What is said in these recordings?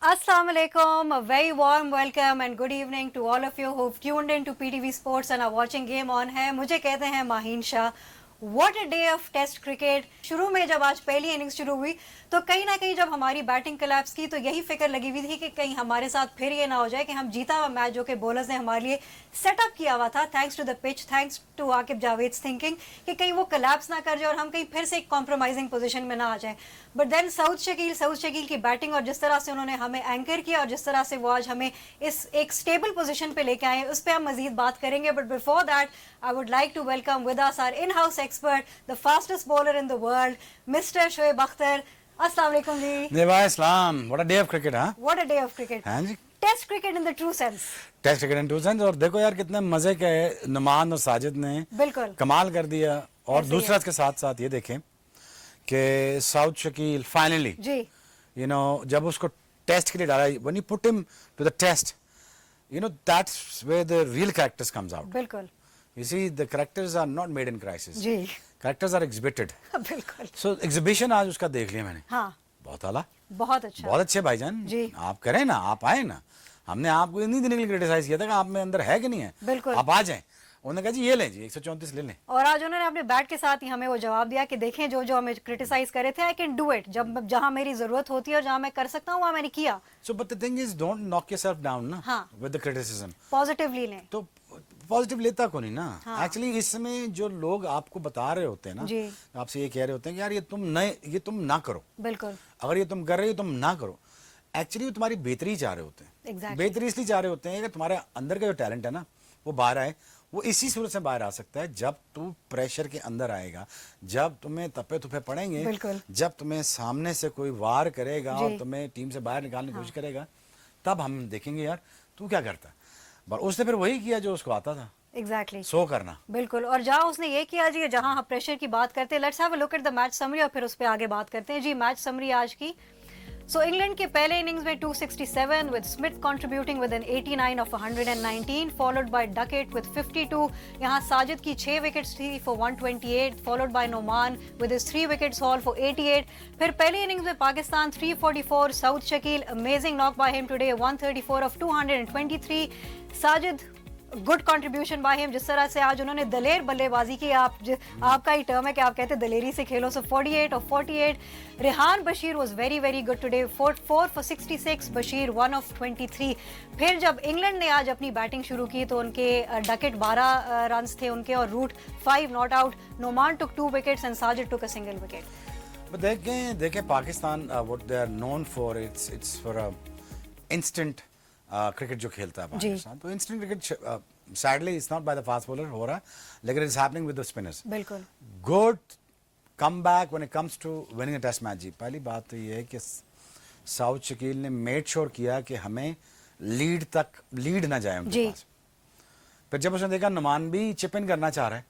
Assalamu alaikum, a very warm welcome and good evening to all of you who've tuned in to PTV Sports and are watching Game On है. मुझे कहते हैं Maheen Shah. What a day of test cricket. शुरू में जब आज पहली innings शुरू हुई तो कहीं ना कहीं जब हमारी बैटिंग कोलैप्स की तो यही फिक्र लगी हुई थी कि कहीं हमारे साथ फिर ये ना हो जाए कि हम जीता हुआ मैच जो कि बॉलर्स ने हमारे लिए सेटअप किया हुआ था, thanks to the pitch, thanks to Aqib Javed's thinking, कि कहीं वो कोलैप्स ना कर जाए और हम कहीं फिर से एक कॉम्प्रोमाइजिंग पोजीशन में ना आ जाए. बट देन साउथ शकील की बैटिंग और जिस तरह से उन्होंने हमें एंकर किया और जिस तरह से वो आज हमें इस एक स्टेबल पोजीशन पे लेके आए, उस पर हम मजीद बात करेंगे. But before that I would like to welcome with us our in house expert, the fastest bowler in the world, mister Shoaib Akhtar. अस्सलाम वालेकुम जी. इस्लाम. What a day of cricket. हाँ, what a day of cricket. हाँ जी, test cricket in the true sense. Test cricket in true sense. और देखो यार कितने मजे के नुमान और साजिद ने बिल्कुल कमाल कर दिया. और ऐसे दूसरा ही इसके साथ साथ ये देखें कि साउथ शकील फाइनली जी. यू नो जब उसको टेस्ट के लिए डाला, when you put him to the test, you know that's where the real characters comes out. बिल्कुल You see, the characters are not made in crisis. जी. Characters are exhibited. बिल्कुल. So exhibition आज उसका देख लिया मैंने. हाँ, बहुत आला, बहुत अच्छा. बहुत अच्छे भाईजान. जी. आप करें ना, आप आए ना. हमने आपको इतनी दिन के लिए क्रिटिसाइज किया था कि आप में अंदर है कि नहीं है. बिल्कुल. आप आ जाएं. उन्होंने कहा जी ये लें जी 134 ले लें. और आज उन्होंने अपने बैट के साथ ही हमें वो जवाब दिया कि देखें जो जो हमें क्रिटिसाइज करे थे, आई कैन डू इट. जब जहां मेरी जरूरत होती है और जहां मैं कर सकता हूं वहां मैंने किया. So but the thing is, don't knock yourself down ना. हाँ. With the criticism. पॉजिटिवली लें. तो पॉजिटिव लेता को नहीं ना. हाँ. एक्चुअली इसमें जो लोग आपको बता रहे होते हैं ना, जी. आपसे ये कह रहे होते हैं कि यार ये तुम ना करो. बिल्कुल अगर ये तुम कर रहे हो तुम ना करो. एक्चुअली वो तुम्हारी बेहतरी चाह रहे होते हैं. Exactly. बेहतरी इसलिए चाह रहे होते हैं कि तुम्हारे अंदर का जो टैलेंट है ना वो बाहर आए. वो इसी सूरत से बाहर आ सकता है जब तू प्रेशर के अंदर आएगा, जब तुम्हें तपे तुफे पड़ेंगे, बिल्कुल. जब तुम्हें सामने से कोई वार करेगा जी. और तुम्हें टीम से बाहर निकालने की कोशिश करेगा, तब हम देखेंगे यार तू क्या करता है. पर उसने फिर वही किया जो उसको आता था, एग्जैक्टली. सो करना. बिल्कुल. और जहां उसने ये किया जी, जहां हम प्रेशर की बात करते हैं, let's have a look at the match summary और फिर उस पर आगे बात करते हैं. जी, मैच समरी आज की. सो इंग्लैंड के पहले इनिंग्स में 267 with Smith contributing with an 89 of 119, followed by Duckett with 52. यहां साजिद की 6 विकेट्स थी for 128, followed by Noman with his 3 wickets haul for 88. फिर पहली इनिंग्स में Pakistan 344, Saud Shakeel amazing knock by him today 134 of 223. Sajid good contribution by him. जिस तरह से आज उन्होंने दलेर बल्लेबाजी की, आपका ही टर्म है कि आप कहते हैं दलेरी से खेलो. सो 48 of 48. Rehan Bashir was very good today, 4 for 66. Bashir 1 of 23. फिर जब इंग्लैंड ने आज अपनी बैटिंग शुरू की तो उनके डकेट 12 रन्स थे उनके और Root 5 not out. Noman took 2 wickets and Sajid took a single wicket. देखें Pakistan what they are known for, it's for instant cricket जो खेलता है पाकिस्तान. तो instant cricket sadly it's not by the fast bowler हो रहा, लेकिन it's happening with the spinners. बिल्कुल. Good come back when it comes to winning a test match. जी, पहली बात तो ये है कि साउथ शकील ने मेड श्योर किया कि हमें लीड ना जाए उनके पास. फिर जब उसने देखा नुमान भी चिप इन करना चाह रहा है,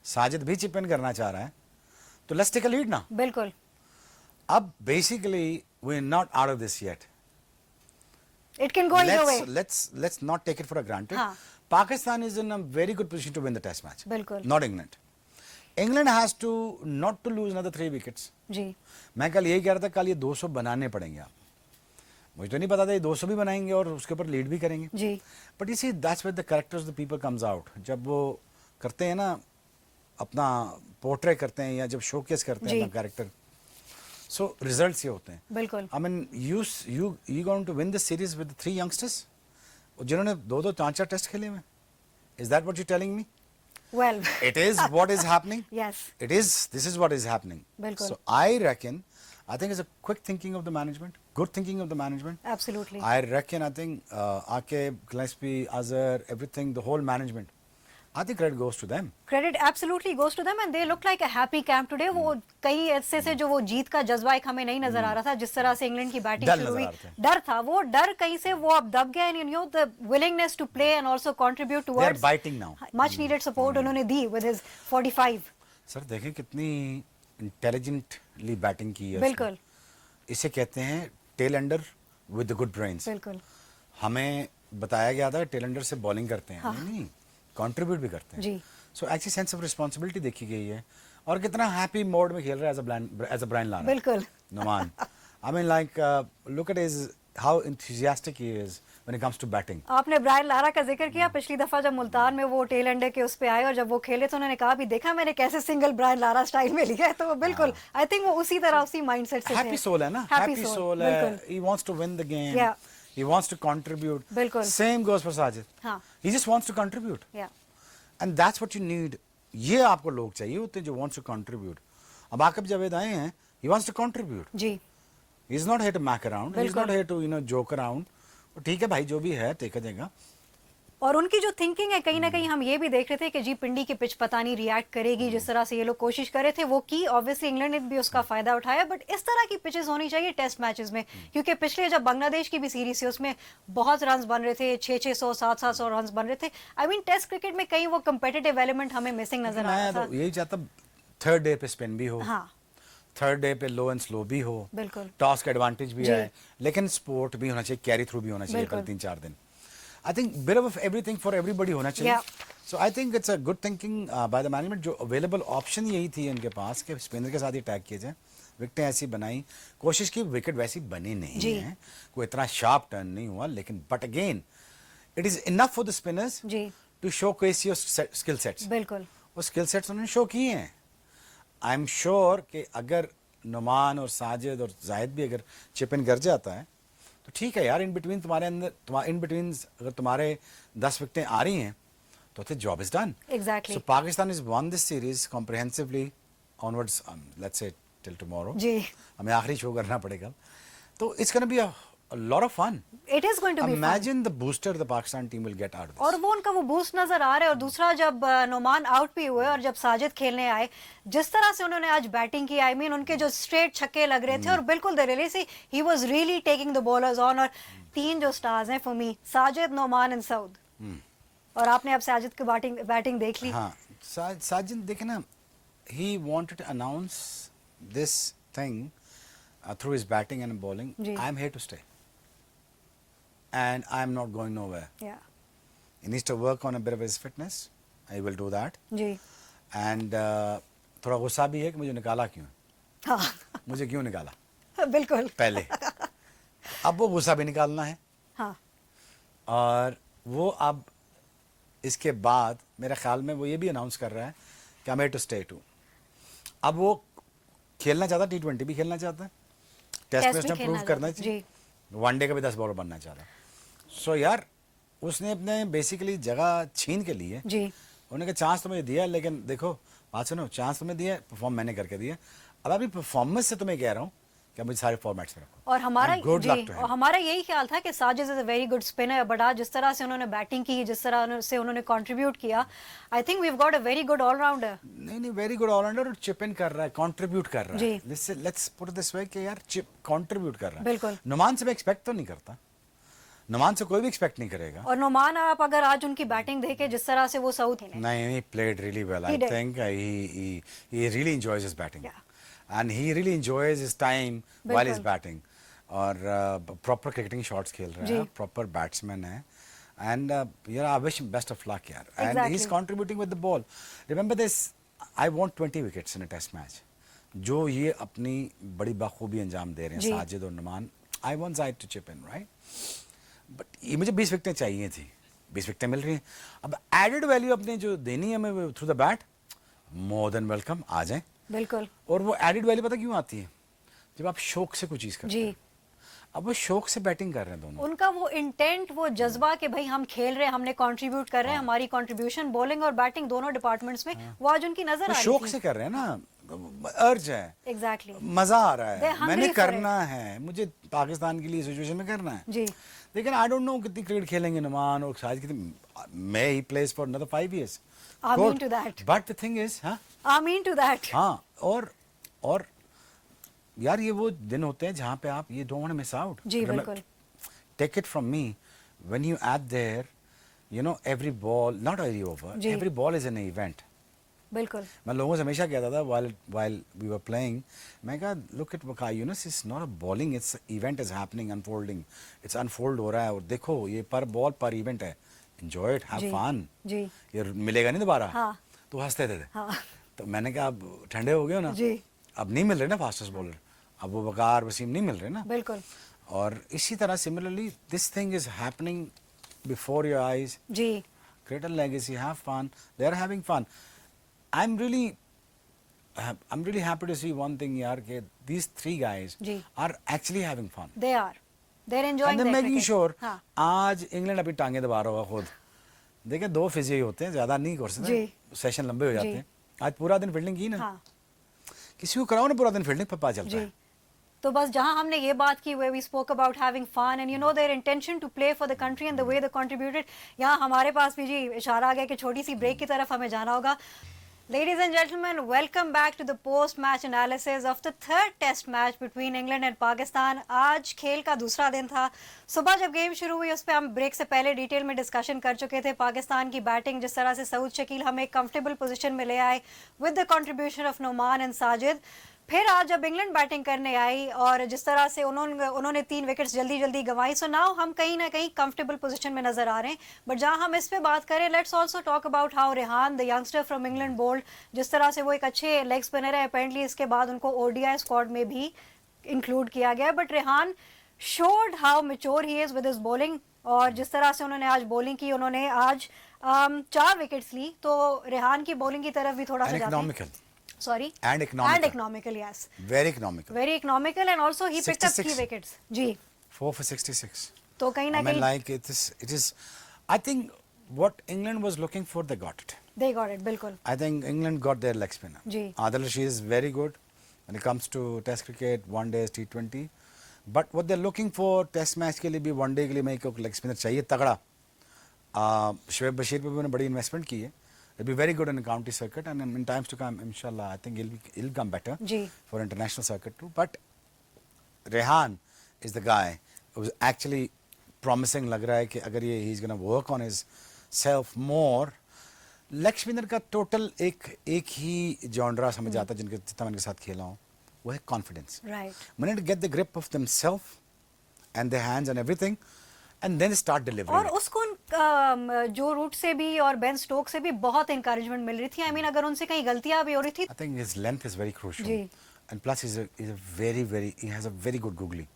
साजिद भी चिप इन करना चाह रहा है, तो लेट्स टेक अ लीड ना. बिल्कुल. अब basically we are not out of this yet. It can go either way. Let's not take it for granted. हाँ. Pakistan is in a very good position to win the test match. बिल्कुल. Not England. England has to not to lose another 3 wickets. जी. मैं कल यही कह रहा था, कल ये 200 बनाने पड़ेंगे आप. मुझे तो नहीं पता था ये 200 भी बनाएंगे और उसके ऊपर लीड भी करेंगे. जी. But you see, that's where the characters of the people comes out. जब वो करते हैं ना, अपना पोर्ट्रे करते हैं या जब शोकेस करते हैं अपना कैरेक्टर, so results ये होते हैं. बिल्कुल. I mean, you going to win this series with the 3 youngsters जिन्होंने 2-2 4-4 टेस्ट खेले हुए. Is that what you're telling me? Well. It is what is happening. Yes. This is what is happening. बिल्कुल. So I think it's a quick thinking of the management, good thinking of the management. Absolutely. I think Akib, Gillespie, Azhar, everything, the whole management, I think credit goes to them. Credit absolutely goes to them and they look like a happy camp today. वो कहीं ऐसे से जो वो जीत का जज्बा एक हमें नहीं नजर आ रहा था, जिस तरह से इंग्लैंड की बैटिंग शुरू हुई, डर था. वो डर कहीं से वो अब दब गया. and you know the willingness to play and also contribute towards, They are biting now. much needed support उन्होंने दी with his 45. सर देखें कितनी इंटेलिजेंटली बैटिंग की है. बिल्कुल. इसे कहते हैं tail ender with good brains. बिल्कुल. हमें बताया गया था टेल एंडर से बॉलिंग करते हैं. हाँ. नहीं, कंट्रीब्यूट भी करते हैं. जी. So actually sense of responsibility देखी गई है. और कितना हैप्पी मोड में खेल रहा है एज अ ब्रायन लारा. बिल्कुल. Numan. I mean, like, look at his how enthusiastic he is when it comes to batting. आपने ब्रायन लारा का जिक्र किया, पिछली दफा जब मुल्तान में वो टेल एंडर के उस पे आए और जब वो खेले तो उन्होंने कहा भी देखा मैंने कैसे सिंगल ब्रायन लारा स्टाइल में लिया है, तो वो बिल्कुल आई थिंक वो उसी तरह उसी माइंडसेट से Happy soul है ना, happy soul है, बिल्कुल he wants to win the game, Yeah. he wants to contribute. बिल्कुल Same goes for Sajid. हाँ He just wants to contribute. या And that's what you need. ये आपको लोग चाहिए होते हैं जो wants to contribute. अब आकिब जावेद आए हैं, he wants to contribute. Ji He's not here to mack around. He's बिल्कुल। not here to joke around. तो ठीक है भाई, जो भी है टेका देगा. और उनकी जो थिंकिंग है कहीं ना कहीं हम ये भी देख रहे थे कि जी पिंडी की पिच पता नहीं रिएक्ट करेगी, जिस तरह से ये लोग कोशिश कर रहे थे वो की, ऑब्वियसली इंग्लैंड ने भी उसका फायदा उठाया, बट इस तरह की पिचेस होनी चाहिए टेस्ट मैचेस में, क्योंकि पिछले जब बांग्लादेश की भी सीरीज थी उसमें बहुत रन बन रहे थे, 600 700 रन बन रहे थे. आई मीन टेस्ट क्रिकेट में कहीं वो कम्पिटिटिव एलिमेंट हमें मिसिंग नजर आ मैं रहा था. तो यही चाहता, थर्ड डे पे स्पिन भी हो, हाँ थर्ड डे पे लो एंड स्लो भी हो, बिल्कुल टॉस का एडवांटेज भी जी। है, लेकिन स्पोर्ट भी होना चाहिए, कैरी थ्रू भी होना चाहिए बिल्कुल। कल 3-4 दिन. I think bit of everything for everybody होना चाहिए. Yeah. So I think it's a good thinking by the management. जो अवेलेबल ऑप्शन यही थी इनके पास कि स्पिनर के साथ ही टैग किए जाए, विकेटें ऐसी बनाई, कोशिश की, विकेट वैसी बनी नहीं जी। है, कोई इतना शार्प टर्न नहीं हुआ, लेकिन but again it is enough for the spinners जी to showcase your skill sets. बिल्कुल वो स्किल सेट्स उन्होंने शो किए हैं. आई एम श्योर कि अगर नुमान और साजिद और जाहिद भी अगर चिप इन कर जाता है तो ठीक है यार, इन बिटवीन तुम्हारे अंदर, इन बिटवीन अगर तुम्हारे 10 विकेटें आ रही हैं तो the job is done. Exactly so Pakistan is won this series comprehensively onwards, let's say till tomorrow. जी हमें आखिरी शो करना पड़ेगा, तो it's gonna be a lot of fun. It is going to be imagine the booster the Pakistan team will get out. और वो उनका वो बूस्ट नजर आ रहा है. और दूसरा जब नोमान आउट भी हुए और जब साजिद खेलने आए, जिस तरह से उन्होंने आज बैटिंग की, आई मीन उनके जो स्ट्रेट छक्के लग रहे थे और बिल्कुल the really see he was really taking the bowlers on. और 3 जो स्टार्स हैं for me, Sajid, Noman and Saud. और आपने अब साजिद की बैटिंग देख ली. हाँ, साजिद देखे ना, he wanted to announce this thing through his batting and bowling. Ji. I am here to stay, and I am not going nowhere. Yeah. He needs to work on a bit of his fitness. I will do that. Ji And थोड़ा गुस्सा भी है कि मुझे निकाला क्यों, हाँ मुझे क्यों निकाला बिल्कुल पहले. अब वो गुस्सा भी निकालना है, हाँ और वो अब इसके बाद मेरे ख्याल में वो ये भी अनाउंस कर रहा है कि I am here to stay too. अब वो खेलना चाहता, T20 भी खेलना चाहता है, टेस्ट टेस्ट मैच भी में खेलना प्रूव करना चाहता, चाहिए, वनडे का भी 10 बॉलर बनना चाहता. सो यार उसने अपने बेसिकली जगह छीन के लिए, जी उन्होंने कहा चांस तो मुझे दिया, लेकिन देखो बात सुनो, चांस तुम्हें दिया, परफॉर्म मैंने करके दिया, अब अभी परफॉर्मेंस से तुम्हें कह रहा हूँ कि मुझे सारे फॉर्मेट्स में रखो. और हमारा गुड जी लक टू और हमारा यही ख्याल था कि Sajid is a very good spinner, but आज जिस तरह से उन्होंने बैटिंग की, जिस तरह से उन्होंने कंट्रीब्यूट किया, I think we have got a very good allrounder. नहीं, वेरी गुड ऑलराउंडर, और चिप इन कर रहा है, कंट्रीब्यूट कर रहा जी। है. लेट्स पुट दिस वे कि यार चिप कंट्रीब्यूट कर रहा है. बिल्कुल. नुमान से मैं एक्सपेक्ट तो नहीं करता, नुमान से कोई भी एक्सपेक्ट नहीं करेगा. और नोमान आप अगर आज उनकी बैटिंग देखे जिस तरह से वो साउथ नहीं, played really well. He I did. think he really enjoys his batting. Yeah. And he really enjoys his time while he's बिल्कुल. batting. और प्रॉपर क्रिकेटिंग शॉट्स खेल रहा जी. है, प्रॉपर बैट्समैन है, एंड यार I wish best of luck यार, and he is Exactly. Contributing with the ball. Remember this, I want 20 wickets in a test match. जो ये अपनी बड़ी बखूबी अंजाम दे रहे हैं जी. साजिद और Noman, I want Zahid to chip in, right. But ये मुझे 20 विकेटें चाहिए थी, 20 विकेटें मिल रही हैं. अब एडेड वैल्यू अपने जो देनी है हमें through the bat, more than welcome, आ जाएं. बिल्कुल और वो एडेड वैल्यू पता क्यों आती है, जब आप शौक से कोई चीज़ करते जी. हैं. अब वो शौक से बैटिंग कर रहे हैं दोनों. उनका वो इंटेंट, वो जज्बा कि भाई हम खेल रहे हैं, हमने कंट्रीब्यूट कर रहे हैं, हमारी कंट्रीब्यूशन बॉलिंग और बैटिंग दोनों डिपार्टमेंट्स में वो आज उनकी नजर वो आ रही शौक थी. से कर रहे हैं ना, अर्ज है, एग्जैक्टली मजा आ रहा They're है, hungry मैंने for करना है, मुझे पाकिस्तान के लिए सिचुएशन में करना है. जी. लेकिन आई डोंट नो कितनी क्रिकेट खेलेंगे नुमान और शायद कितनी, may he play for another 5 years. Amen to that. But the thing is, हाँ आमीन टू दैट. हाँ, और यार ये वो दिन होते हैं जहाँ पे आप ये don't want to miss out. जी बिल्कुल. Take it from me, when you add there, you know, every ball, not every over, ji. every ball is an event. बिल्कुल मैं लोगों से हमेशा कहता था while we were playing, मैं कहा look at Wakai Yunus, it's not a bowling, it's event is happening, unfolding, it's unfold हो रहा है, और देखो ये पर बॉल पर इवेंट है, enjoy it, have ji. fun. जी ये मिलेगा नहीं दोबारा. हाँ. तो हंसते थे. हाँ तो मैंने कहा अब ठंडे हो गए हो ना, जी. अब नहीं मिल रहे ना फास्टेस्ट बॉलर, अब वो वकार वसीम नहीं मिल रहे ना, बिल्कुल. और इसी तरह similarly this thing is happening before your eyes. जी. Create a legacy, have fun. They are having fun. I'm really happy to see one thing, yaar, ke these three guys जी. are actually having fun. They are. They're enjoying And they're their making cricket. sure. हाँ. आज England अभी टांगे दबा रहा होगा खुद. देखिए 2 फिजी होते हैं, ज्यादा नहीं कर सकते. जी. सेशन लंबे हो जाते जी. हैं. आज पूरा दिन फील्डिंग की ना. हाँ. किसी को कराओ ना पूरा दिन फील्डिंग, पता चलता जी. है. तो बस जहां हमने ये बात की where we spoke about having fun and you know their intention to play for the country and the way they contributed, यहाँ हमारे पास भी जी इशारा आ गया कि छोटी सी ब्रेक की तरफ हमें जाना होगा. Ladies and gentlemen, welcome back to the post-match analysis of the third test match between England and Pakistan. आज खेल का दूसरा दिन था. सुबह जब गेम शुरू हुई उस पर हम ब्रेक से पहले डिटेल में डिस्कशन कर चुके थे. पाकिस्तान की बैटिंग, जिस तरह से सऊद शकील हमें कंफर्टेबल पोजीशन में ले आए with the contribution of Noman and Sajid. फिर आज जब इंग्लैंड बैटिंग करने आई और जिस तरह से उन्होंने 3 विकेट्स जल्दी गंवाई, सो नाउ हम कहीं ना कहीं कंफर्टेबल पोजीशन में नजर आ रहे हैं. बट जहां हम इस पे बात करें, let's also talk about how Rehan the youngster from England bowled. जिस तरह से वो एक अच्छे लेग स्पिनर है, अपेरेंटली इसके बाद उनको ओडीआई स्क्वाड में भी इंक्लूड किया गया. But Rehan showed how mature he is with his bowling. और जिस तरह से उन्होंने आज बॉलिंग की, उन्होंने आज 4 विकेट्स ली. तो रेहान की बॉलिंग की तरफ भी थोड़ा सा जाते हैं. Sorry. And economical. And economical, yes. Very economical. Very economical, and also he picked up 66. key wickets. Ji. 4 for 66. तो कहीं ना I mean, कहीं like it is. I think what England was looking for, they got it. they got it, बिल्कुल. I think England got their leg spinner. Ji. Adil Rashid is very good when it comes to Test cricket, one days, T20. But what they're looking for, Test match के लिए भी, one day के लिए, मेरे को leg spinner चाहिए तगड़ा. शोएब बशीर पे भी उन्होंने बड़ी इन्वेस्टमेंट की है. It'll be very good in the county circuit, and in times to come, inshallah, I think he'll come better ji. for international circuit too. But Rehan is the guy who's actually promising. लग रहा है कि अगर ये he's gonna work on his self more. Leg spinner का total एक ही genre समझ आता है जिनके जितना मैंने साथ खेला हूँ, वो है confidence. Right. When to get the grip of themselves and their hands and everything, and then start delivering. और उसको जो रूट से भी और बेन स्टोक से भी बहुत इंकरेजमेंट मिल रही थी. आई मीन अगर उनसे कहीं गलतियां भी हो रही थी. I think his length is very crucial. जी. And plus he's a very he has a very good googly.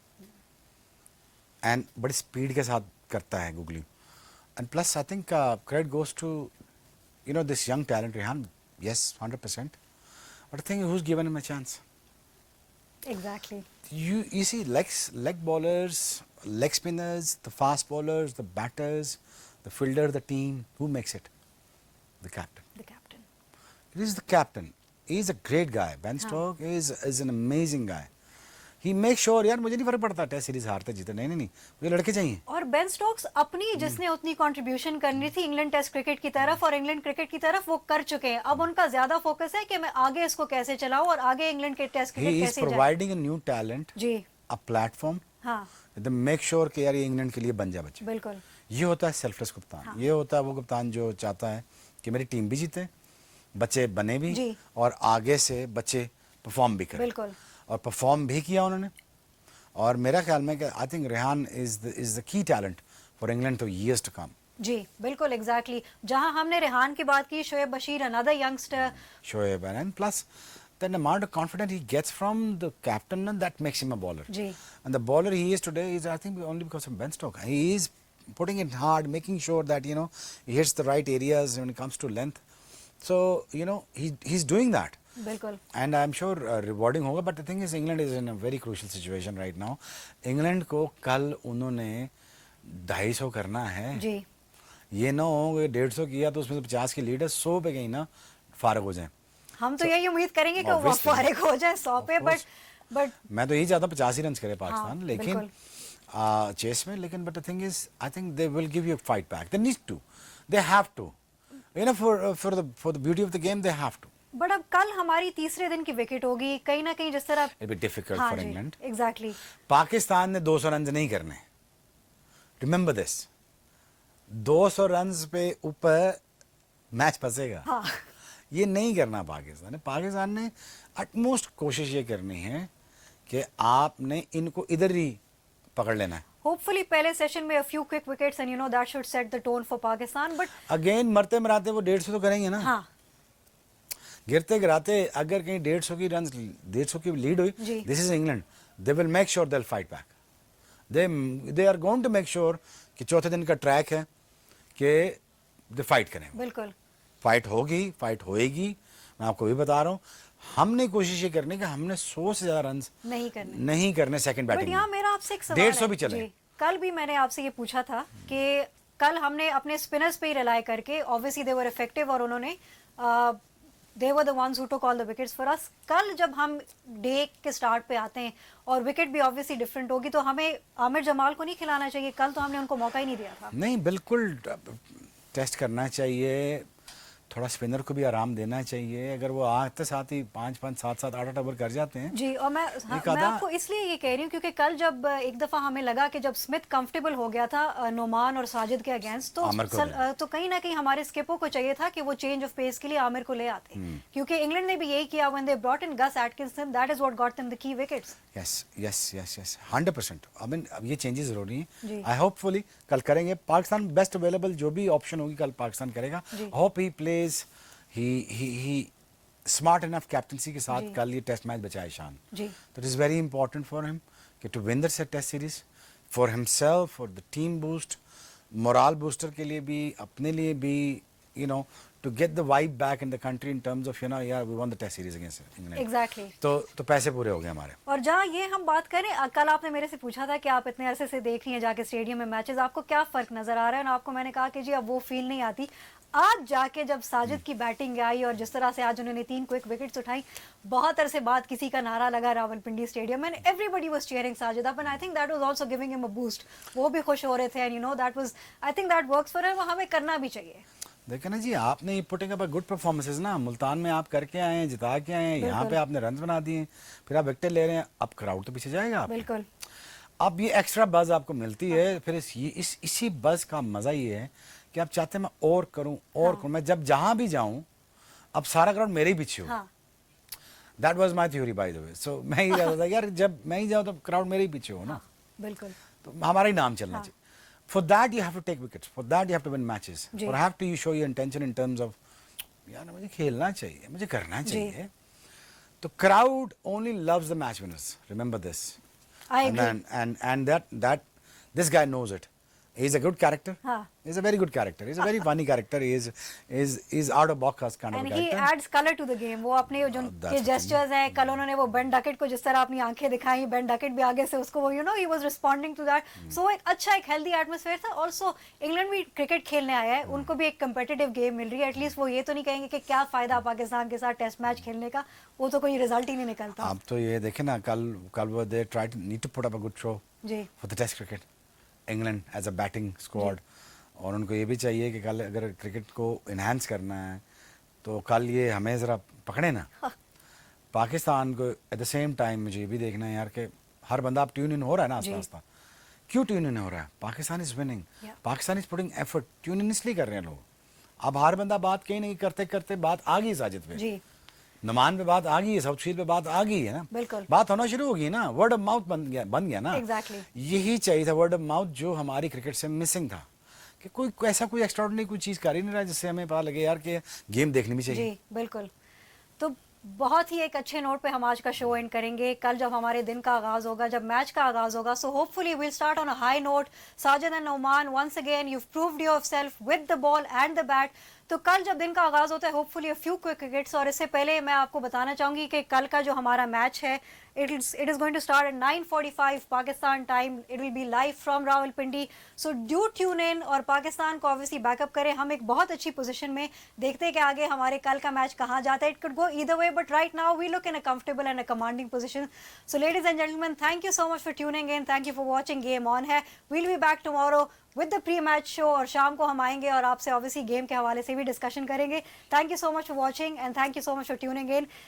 And बड़ी स्पीड के साथ करता है googly. And plus I think credit goes to this young talent Rehan. Yes, 100%. But I think who's given him a chance? Exactly. You see leg bowlers, leg spinners, the fast bowlers, the batters, the fielder, the team, who makes it? The captain. The captain. It is the captain. He is a great guy. Ben Stokes is an amazing guy. He makes sure, यार मुझे नहीं फर्क पड़ता test series हारते जीते, नहीं मुझे लड़के चाहिए. और बेन स्टोक्स अपनी जिसने उतनी कंट्रीब्यूशन करनी थी इंग्लैंड टेस्ट क्रिकेट की तरफ और इंग्लैंड क्रिकेट की तरफ, वो कर चुके हैं. अब उनका ज्यादा फोकस है कि मैं आगे इसको कैसे चलाऊं और आगे इंग्लैंड के टेस्ट क्रिकेट कैसे जाए. He is providing a new talent, ji. a platform. हाँ. They make sure कि यार ये इंग्लैंड के लिए बन जाए बच्चे. बिल्कुल. ये होता है सेल्फलेस कप्तान. हाँ. ये होता है वो कप्तान जो चाहता है कि मेरी टीम भी जीते, बच्चे बने भी जी. और आगे से बच्चे परफॉर्म भी करें. बिल्कुल. और परफॉर्म भी किया उन्होंने. और मेरा ख्याल में कि I think Rehan is the key talent for England for years to come. जी बिल्कुल, एग्जैक्टली. जहां हमने रेहान की बात की, Shoaib Bashir another youngster. Shoaib, and plus the amount of confidence he gets from the captain, and that makes him a bowler. जी. And the bowler he is today is, I think, only because of Ben Stokes. He is putting it hard, making sure that he hits the right areas when it comes to length. So he's doing that. बिल्कुल. And I'm sure rewarding होगा. But the thing is, England is in a very crucial situation right now. England को कल उन्होंने 250 करना है. जी. ये ना हो 150 किया तो उसमें 50 की लीड है, 100 पे कहीं ना फारग हो जाए. हम तो यही उम्मीद करेंगे कि वो obviously, फारिग हो जाए 100 पे. बट मैं तो यही चाहता हूँ 50 ही रन करे पाकिस्तान. हाँ, लेकिन चेस में, लेकिन but the thing is, I think they will give you fight back. They need to, they have to, for the beauty of the game, they have to. But अब कल हमारी तीसरे दिन की विकेट होगी, कहीं ना कहीं जिस तरह. इट बी डिफिकल्ट हाँ फॉर जी, इंग्लैंड. एग्जैक्टली. पाकिस्तान ने 200 रन नहीं करने. रिमेंबर दिस, 200 रन पे ऊपर मैच फंसेगा. हाँ. ये नहीं करना पाकिस्तान ने अटमोस्ट कोशिश ये करनी है कि आपने इनको इधर ही पकड़ लेना है. होपफुली पहले सेशन में a few quick wickets and that should set the tone for Pakistan. But again मरते मराते वो 150 तो करेंगे ना. हाँ. गिरते गिराते अगर कहीं 150 की रन 150 की लीड हुई, this is England, they will make sure they will fight back. They are going to make sure कि चौथे दिन का ट्रैक है कि दे फाइट करें, बिल्कुल फाइट होगी, फाइट होएगी। मैं आपको भी बता रहा हूँ, हमने कोशिश ये करनी कि हमने 100 से ज्यादा रन नहीं करने सेकंड बट बैटिंग यहाँ में। मेरा आपसे एक सवाल 150 भी चले। जी, कल भी मैंने आपसे ये पूछा था कि कल हमने अपने स्पिनर्स पे ही रिलाई करके, ऑब्वियसली दे वर इफेक्टिव और उन्होंने they were the ones who took all the wickets for us. कल जब हम डे के स्टार्ट पे आते हैं और विकेट भी ऑब्वियसली डिफरेंट होगी, तो हमें आमिर जमाल को नहीं खिलाना चाहिए? कल तो हमने उनको मौका ही नहीं दिया था। नहीं, बिल्कुल टेस्ट करना चाहिए, थोड़ा स्पिनर को भी आराम देना चाहिए। अगर वो आते साथ ही 5-5, 7-7, 8-8 ओवर कर जाते हैं जी, और मैं आपको इसलिए ये कह रही हूँ क्योंकि कल जब एक दफा हमें लगा कि जब स्मिथ कंफर्टेबल हो गया था नोमान और साजिद के अगेंस्ट, तो कहीं ना कहीं हमारे स्किपर को चाहिए था कि वो चेंज ऑफ पेस के लिए आमिर को ले आते, क्योंकि इंग्लैंड ने भी यही किया when they brought in Gus Atkinson, that is what got them the key wickets. Yes 100%। I mean अब ये चेंजेस जरूरी हैं। आई होपफुली कल करेंगे। पाकिस्तान बेस्ट अवेलेबल जो भी ऑप्शन होगी कल पाकिस्तान करेगा। Hope he plays, he smart enough captaincy के साथ कल ये टेस्ट मैच बचाए Shan. That is very important for him कि to win the test series, for himself, for the team boost, morale booster के लिए भी, अपने लिए भी, you know, to get the vibe back in the country in terms of, you know, yeah, we won the test series against England. Exactly. तो पैसे पूरे हो गए हमारे। और जहाँ ये हम बात करें, कल आपने मेरे से पूछा था कि आप इतने अरसे से देख रही हैं जाके स्टेडियम में मैचेस, आपको क्या फर्क नजर आ रहा है? और आपको मैंने कहा कि जी अब वो फील नहीं आती। आज जाके जब साजिद की बैटिंग आई और जिस तरह से आज उन्होंने 3 क्विक विकेट्स उठाई, बहुत अरसे बाद किसी का नारा लगा रावलपिंडी स्टेडियम में, everybody was cheering Sajid up, and I think that was also giving him a boost. वो भी खुश हो रहे थे, and you know that was, I think that works for him, हमें करना भी चाहिए। देखे ना जी, आपने पुटिंग अप गुड परफॉर्मेंसेस ना, मुल्तान में आप करके आए हैं, जिता के आए हैं, यहाँ पे आपने रन बना दिए, फिर आप विकेट ले रहे हैं, अब क्राउड तो पीछे जाएगा आप। बिल्कुल। अब ये एक्स्ट्रा बज आपको मिलती है, फिर इसी बज का मजा ये है कि आप चाहते हैं मैं और करूं और करूं, मैं जब जहां भी जाऊं अब सारा क्राउड मेरे ही पीछे हो। That was my theory by the way. So मैं ही रहता था यार, जब मैं ही जाऊं तो क्राउड मेरे ही पीछे हो ना। बिल्कुल। तो हमारा ही नाम चलना चाहिए। For that you have to take wickets. For that you have to win matches. For have to you show your intention in terms of, यार मुझे खेलना चाहिए, मुझे करना चाहिए। तो crowd only loves the match winners. Remember this. I agree. And that this guy knows it. He's a good character. He's a very good character. He's a very funny character. He's out of box kind of a character. And he adds color to the game. वो अपने जो के gestures हैं, कल उन्होंने वो Ben Duckett को जिस तरह अपनी आंखें दिखाई, बेन डकेट भी आगे से उसको वो, you know, he was responding to that. So एक अच्छा, एक healthy atmosphere था। Also इंग्लैंड भी क्रिकेट खेलने आया है, उनको भी एक competitive गेम मिल रही है। एटलीस्ट वो ये तो नहीं कहेंगे कि क्या फायदा पाकिस्तान के साथ टेस्ट मैच खेलने का, वो तो कोई रिजल्ट ही नहीं निकलता। आप तो ये देखें ना, कल वो they need to put up a good show for the test cricket. England as a batting squad, और उनको ये भी चाहिए कि कल अगर क्रिकेट को इन्हांस करना है तो कल ये हमें ज़रा पकड़े ना। पाकिस्तान को एट द सेम टाइम मुझे ये भी देखना है यार कि हर बंदा अब ट्यून इन हो रहा है ना आस्ता आस्ता। क्यों ट्यून इन हो रहा है? Pakistan is winning, Pakistan is putting effort. Tune in इसलिए कर रहे हैं लोग। अब हर बंदा बात कहीं नहीं करते करते बात आ गई साजिद पे, नुमान पे बात आ गई है, साउथ शील पे बात आ गई है ना, बिल्कुल बात होना शुरू होगी ना, वर्ड ऑफ माउथ बन गया ना। Exactly. यही चाहिए था, वर्ड ऑफ माउथ, जो हमारी क्रिकेट से मिसिंग था कि कोई ऐसा कोई एक्स्ट्राऑर्डिनरी कोई चीज कर ही नहीं रहा जिससे हमें पता लगे यार कि गेम देखनी भी चाहिए। जी बिल्कुल। तो बहुत ही एक अच्छे नोट पे हम आज का शो एंड करेंगे। कल जब हमारे दिन का आगाज होगा, जब मैच का आगाज होगा, so hopefully we'll start on a high note. Sajid and Noman, once again you proved yourself with the ball and the bat. तो कल जब दिन का आगाज होता है, hopefully a few quick wickets. और इससे पहले मैं आपको बताना चाहूंगी कि कल का जो हमारा मैच है, it is going to start at 9:45 Pakistan time. It will be live from Rawalpindi. So do tune in और पाकिस्तान को obviously बैकअप करें। हम एक बहुत अच्छी पोजीशन में देखते हैं कि आगे हमारे कल का मैच कहाँ जाता है। It could go either way, but right now we look in a comfortable and a commanding position. So ladies and gentlemen, thank you so much for tuning in. Thank you for watching Game On है। We'll be back tomorrow with the pre-match show, और शाम को हम आएंगे और आपसे obviously game के हवाले से भी डिस्कशन करेंगे। Thank you so much for watching and thank you so much for tuning in.